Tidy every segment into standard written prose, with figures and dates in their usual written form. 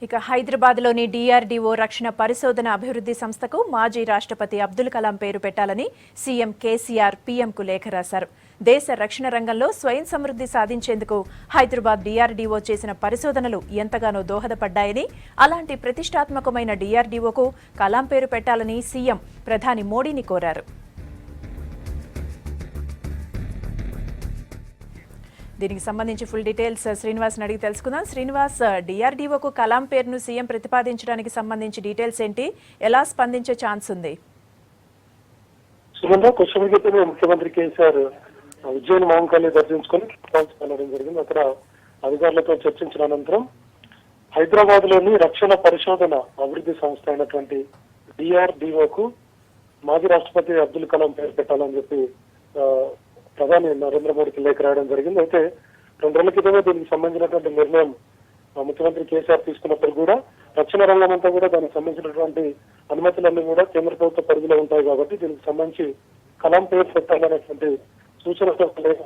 ఇక హైదరాబాద్లోని డిఆర్డీఓ రక్షణ పరిశోధన అభివృద్ధి సంస్థకు మాజీ రాష్ట్రపతి అబ్దుల్ కలాం పేరు పెట్టాలని సీఎం కేసీఆర్ పీఎంకు లేఖ రాశారు. దేశ రక్షణ రంగంలో స్వయం సమృద్ధి సాధించేందుకు హైదరాబాద్ డిఆర్డీఓ చేసిన పరిశోధనలు ఎంతగానో దోహదపడ్డాయని, అలాంటి ప్రతిష్టాత్మకమైన డిఆర్డీఓకు కలాం పేరు పెట్టాలని సీఎం ప్రధాని మోడీని కోరారు. దీనికి సంబంధించి ఫుల్ డీటెయిల్స్ శ్రీనివాస్ అడిగి తెలుసుకుందాం. శ్రీనివాస్, డిఆర్డీఓకు కలాం పేరును సీఎం ప్రతిపాదించడానికి సంబంధించి డీటెయిల్స్ ఏంటి, ఎలా స్పందించే ఛాన్స్ ఉంది? ముఖ్యమంత్రి కేసీఆర్ ఉజ్జయిని మహంకాళి దర్శించుకొని వెళ్ళడం జరిగింది. అక్కడ అధికారులతో చర్చించిన అనంతరం హైదరాబాద్ లోని రక్షణ పరిశోధన అభివృద్ధి సంస్థ అయినటువంటి డిఆర్డీఓకు మాజీ రాష్ట్రపతి అబ్దుల్ కలాం పేరు పెట్టాలని చెప్పి ప్రధాని నరేంద్ర మోడీకి లేఖ రాయడం జరిగింది. అయితే 2 రోజుల క్రితమే దీనికి సంబంధించినటువంటి నిర్ణయం ముఖ్యమంత్రి కేసీఆర్ తీసుకున్నప్పుడు కూడా రక్షణ రంగం అంతా కూడా దానికి సంబంధించినటువంటి అనుమతులన్నీ కూడా కేంద్ర ప్రభుత్వ పరిధిలో ఉంటాయి కాబట్టి దీనికి సంబంధించి కలాం పేరు పెట్టాలనేటువంటి సూచనతో లేఖ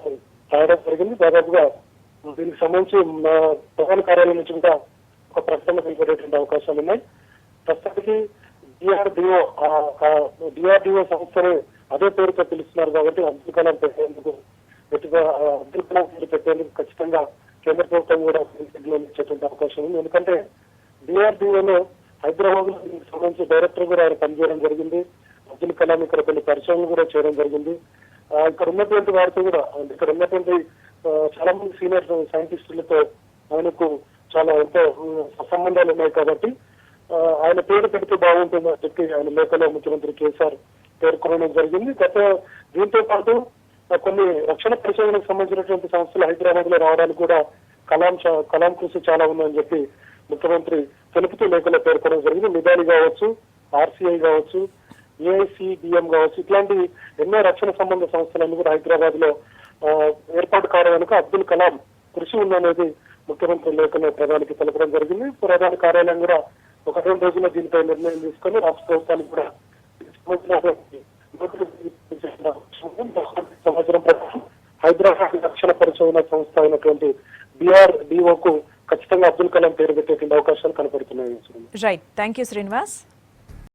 రాయడం జరిగింది. దాదాపుగా దీనికి సంబంధించి ప్రధాన కార్యాలయం నుంచి కూడా ఒక ప్రకటన వెలువడేటువంటి అవకాశాలు ఉన్నాయి. ప్రస్తుతానికి డిఆర్డీఓ సంస్థను అదే పేరుతో పిలుస్తున్నారు కాబట్టి అబ్దుల్ కలాం పెట్టేందుకు ఖచ్చితంగా కేంద్ర ప్రభుత్వం కూడా ఇచ్చేటువంటి అవకాశం ఉంది. ఎందుకంటే డిఆర్డీఓలో హైదరాబాద్ లో దీనికి సంబంధించి డైరెక్టర్ కూడా ఆయన పనిచేయడం జరిగింది. అబ్దుల్ కలాం ఇక్కడ కొన్ని పరిశోధనలు కూడా చేయడం జరిగింది. ఇక్కడ ఉన్నటువంటి వారితో కూడా ఇక్కడ ఉన్నటువంటి చాలా మంది సీనియర్ సైంటిస్టులతో ఆయనకు చాలా ఎంతో సంబంధాలు ఉన్నాయి కాబట్టి ఆయన పేరు పెడితే బాగుంటుందని చెప్పి ఆయన లేఖలో ముఖ్యమంత్రి కేసీఆర్ పేర్కొనడం జరిగింది. దీంతో పాటు కొన్ని రక్షణ పరిశోధనకు సంబంధించినటువంటి సంస్థలు హైదరాబాద్ లో రావడానికి కూడా కలాం కృషి చాలా ఉందని చెప్పి ముఖ్యమంత్రి తెలుపుతూ లేఖలో పేర్కొనడం జరిగింది. మిదాలి కావచ్చు, ఆర్సీఐ కావచ్చు, ఏఐసిబిఎం కావచ్చు, ఇట్లాంటి ఎన్నో రక్షణ సంబంధ సంస్థలన్నీ కూడా హైదరాబాద్ లో ఏర్పాటు కావడం కనుక అబ్దుల్ కలాం కృషి ఉందనేది ముఖ్యమంత్రి లేఖలో ప్రధానికి తెలపడం జరిగింది. ప్రధాన కార్యాలయం కూడా 1-2 రోజుల్లో దీనిపై నిర్ణయం తీసుకొని రాష్ట్ర ప్రభుత్వానికి కూడా సంవత్సరం ప్రకారం హైదరాబాద్ రక్షణ పరిశోధన సంస్థ అయినటువంటి డిఆర్డీఓకు ఖచ్చితంగా అబ్దుల్ కలాం పేరు పెట్టేటువంటి అవకాశాలు కనపడుతున్నాయి. Right, thank you Srinivas.